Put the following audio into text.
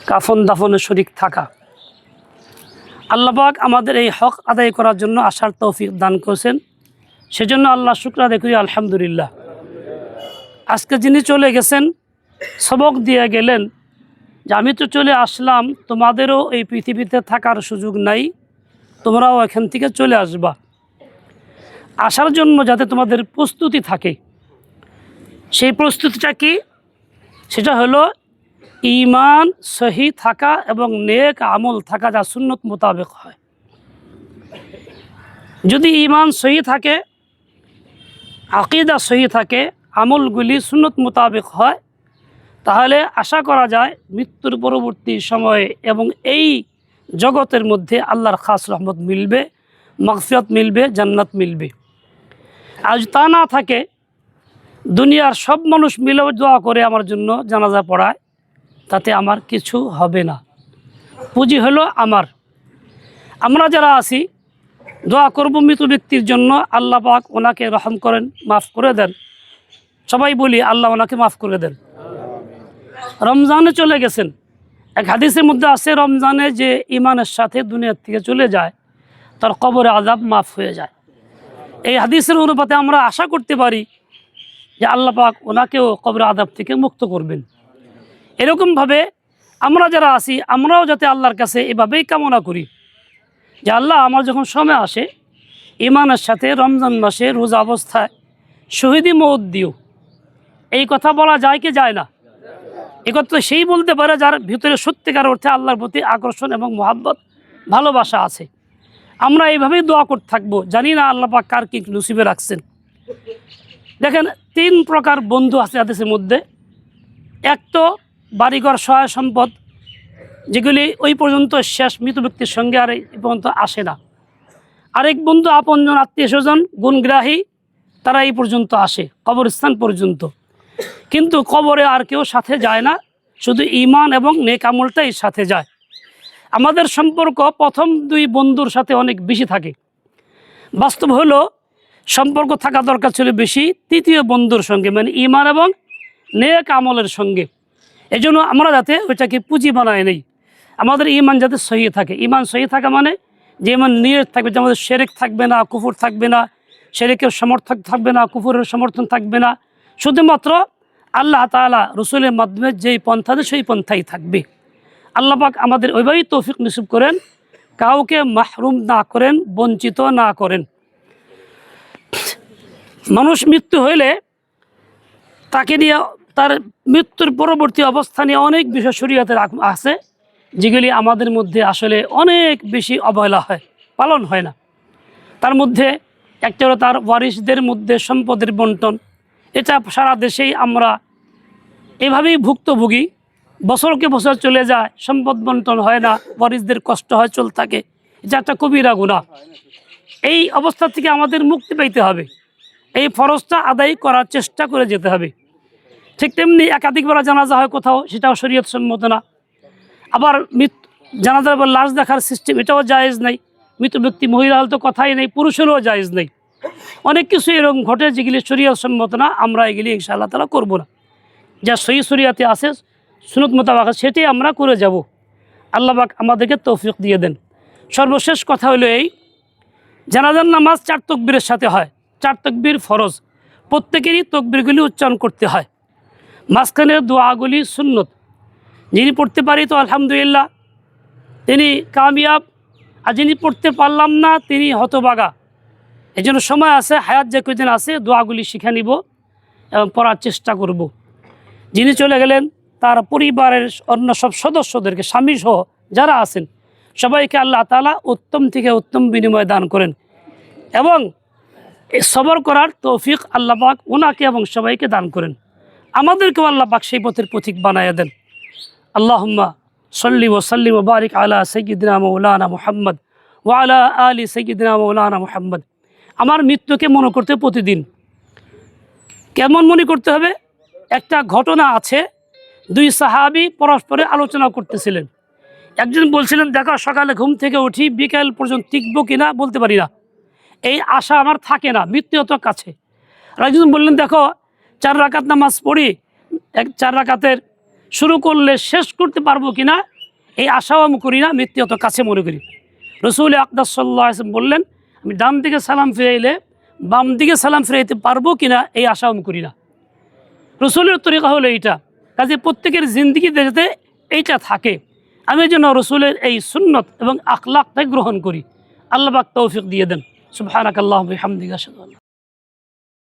কাফন দাফনে শরীক থাকা। আল্লাহ পাক আমাদের এই হক আদায় করার জন্য আসার তৌফিক দান করেছেন, সেজন্য আল্লাহ শুকর আদায় করি আলহামদুলিল্লাহ। আজকে যিনি চলে গেছেন সবক দিয়ে গেলেন যে আমি তো চলে আসলাম, তোমাদেরও এই পৃথিবীতে থাকার সুযোগ নাই, তোমরাও এখান থেকে চলে আসবা। আসার জন্য যাতে তোমাদের প্রস্তুতি থাকে, সেই প্রস্তুতিটা কি? সেটা হলো ঈমান সহি থাকা এবং নেক আমল থাকা, যা সুন্নত মোতাবেক হয়। যদি ঈমান সহি থাকে, আকীদা সহি থাকে, আমলগুলি সুন্নত মোতাবেক হয়, তাহলে আশা করা যায় মৃত্যুর পরবর্তী সময়ে এবং এই জগতের মধ্যে আল্লাহর খাস রহমত মিলবে, মাগফিরাত মিলবে, জান্নাত মিলবে। আজ তা না থাকে, দুনিয়ার সব মানুষ মিলে দোয়া করে আমার জন্য জানাজা পড়ায়, তাতে আমার কিছু হবে না। পুঁজি হলো আমরা যারা আছি দোয়া করব মৃত ব্যক্তির জন্য, আল্লাহ পাক ওনাকে রহম করেন, মাফ করে দেন। সবাই বলি আল্লাহ ওনাকে মাফ করে দেন। রমজানে চলে গেছেন, এক হাদিসের মধ্যে আছে রমজানে যে ইমানের সাথে দুনিয়ার থেকে চলে যায় তার কবরে আযাব মাফ হয়ে যায়। এই হাদিসের অনুপাতে আমরা আশা করতে পারি যে আল্লাহ পাক ওনাকেও কবরে আযাব থেকে মুক্ত করবেন। এরকমভাবে আমরা যারা আছি আমরাও যাতে আল্লাহর কাছে এভাবেই কামনা করি যে আল্লাহ আমার যখন সময় আসে ইমানের সাথে রমজান মাসে রোজা অবস্থায় শহীদি মওত দিও। এই কথা বলা যায় কি যায় না? এ কথা সেই বলতে পারে যার ভিতরে সত্যিকার অর্থে আল্লাহর প্রতি আকর্ষণ এবং মহব্বত, ভালোবাসা আছে। আমরা এইভাবেই দোয়া করতে থাকবো। জানি না আল্লাহ পাক কার কি নসিবে রাখছেন। দেখেন 3 প্রকার বন্ধু আছে হাদিসের মধ্যে। এক তো বাড়িঘর সহায় সম্পদ, যেগুলি ওই পর্যন্ত শেষ, মৃত ব্যক্তির সঙ্গে আর এই পর্যন্ত আসে না। আরেক বন্ধু আপনজন, আত্মীয় স্বজন, গুণগ্রাহী, তারা এই পর্যন্ত আসে, কবরস্থান পর্যন্ত। কিন্তু কবরে আর কেউ সাথে যায় না, শুধু ঈমান এবং নেক আমলটাই সাথে যায়। আমাদের সম্পর্ক প্রথম 2 বন্ধুর সাথে অনেক বেশি থাকে। বাস্তব হলো সম্পর্ক থাকা দরকার ছিল বেশি 3য় বন্ধুর সঙ্গে, মানে ঈমান এবং নেক আমলের সঙ্গে। এই জন্য আমরা যাতে ওইটাকে পুঁজি বানায় নেই, আমাদের ঈমান যাতে সহি থাকে। ঈমান সহি থাকা মানে যে ঈমান নিয়ত থাকবে, যে আমাদের শিরক থাকবে না, কুফর থাকবে না, শিরকের সমর্থক থাকবে না, কুফরের সমর্থন থাকবে না, শুধুমাত্র আল্লাহ তাআলা রসুলের মাধ্যমে যেই পন্থা দেয় সেই পন্থাই থাকবে। আল্লাহ পাক আমাদের ওইভাবেই তৌফিক নসিব করেন, কাউকে মাহরুম না করেন, বঞ্চিত না করেন। মানুষ মৃত্যু হইলে তাকে নিয়ে, তার মৃত্যুর পরবর্তী অবস্থা নিয়ে অনেক বিষয় শরীয়তে আছে, যেগুলি আমাদের মধ্যে আসলে অনেক বেশি অবহেলা হয়, পালন হয় না। তার মধ্যে একটা হলো তার ওয়ারিসদের মধ্যে সম্পদের বন্টন। এটা সারা দেশেই আমরা এভাবেই ভুক্তভোগী। বছরকে বছর চলে যায়, সম্পদ বন্টন হয় না, ওয়ারিসদের কষ্ট হয়, চলতে থাকে। এটা একটা কবিরা গুনাহ। এই অবস্থা থেকে আমাদের মুক্তি পেতে হবে, এই ফরজটা আদায় করার চেষ্টা করে যেতে হবে। ঠিক তেমনি একাধিকবার জানাজা হয় কোথাও, সেটাও শরীয়ত সম্মত না। আবার জানাজার পর লাশ দেখার সিস্টেম, এটাও জায়েজ নাই। মৃত ব্যক্তি মহিলা হলে তো কথাই নেই, পুরুষেরও জায়েজ নেই। অনেক কিছু এরকম ঘটে যেগুলি শরীয়ত সম্মত না, আমরা এগুলি ইনশাআল্লাহ তাআলা করব না। যা সহি শরীয়তে আছে, সুন্নত মোতাবেক সেটাই আমরা করে যাব। আল্লাহ পাক আমাদেরকে তৌফিক দিয়ে দেন। সর্বশেষ কথা হলো এই, জানাজার নামাজ 4 তাকবীরের সাথে হয়। 4 তাকবীর ফরজ, প্রত্যেকেরই তাকবীরগুলি উচ্চারণ করতে হয়। মাঝখানের দোয়াগুলি সুন্নত, যিনি পড়তে পারি তো আলহামদুলিল্লাহ, তিনি কামিয়াব, আর যিনি পড়তে পারলাম না তিনি হতভাগা। এই জন্য সময় আছে, হায়াত যে কদিন আছে দোয়াগুলি শিখে নিব এবং পড়ার চেষ্টা করব। যিনি চলে গেলেন তার পরিবারের অন্য সব সদস্যদেরকে, স্বামী সহ যারা আছেন সবাইকে আল্লাহ তাআলা উত্তম থেকে উত্তম বিনিময় দান করেন এবং সবর করার তৌফিক আল্লাহ পাক ওনাকে এবং সবাইকে দান করেন। আমাদেরকেও আল্লাহ পাক সেই পথের পথিক বানায়া দেন। আল্লাহুম্মা সাল্লি ওয়া সাল্লিম ওয়া বারিক আলা সাইয়্যিদিনা মাওলানা মুহাম্মদ ওয়া আলা আলি সাইয়্যিদিনা মাওলানা মুহাম্মদ। আমার মৃত্যুকে মনে করতে প্রতিদিন। কেমন মনে করতে হবে? একটা ঘটনা আছে, 2 সাহাবী পরস্পরে আলোচনা করতেছিলেন। একজন বলছিলেন, দেখো সকালে ঘুম থেকে উঠি বিকেল পর্যন্ত টিকবো কিনা বলতে পারি না, এই আশা আমার থাকে না, মৃত্যু অত কাছে। আর একজন বললেন, দেখো 4 রাকাত নামাজ পড়ি, 4 রাকাতের শুরু করলে শেষ করতে পারবো কিনা এই আশাও আমি করি না, মৃত্যু অত কাছে মনে করি। রসুল আকদাস সাল্লাল্লাহু আলাইহি ওয়াসাল্লাম বললেন, আমি ডান দিকে সালাম ফিরাইলে বাম দিকে সালাম ফিরাইতে পারবো কিনা এই আশাও আমি করি না। রসুলের তরিকা হলো এইটা, কাজে প্রত্যেকের জিন্দিগিতে যাতে এইটা থাকে, আমি যেন রসুলের এই সুন্নত এবং আখলাকটাই গ্রহণ করি। আল্লাহ পাক তৌফিক দিয়ে দেন। সুবহানাকাল্লাহুম্মা ওয়া বিহামদিকা আশহাদু আল্লা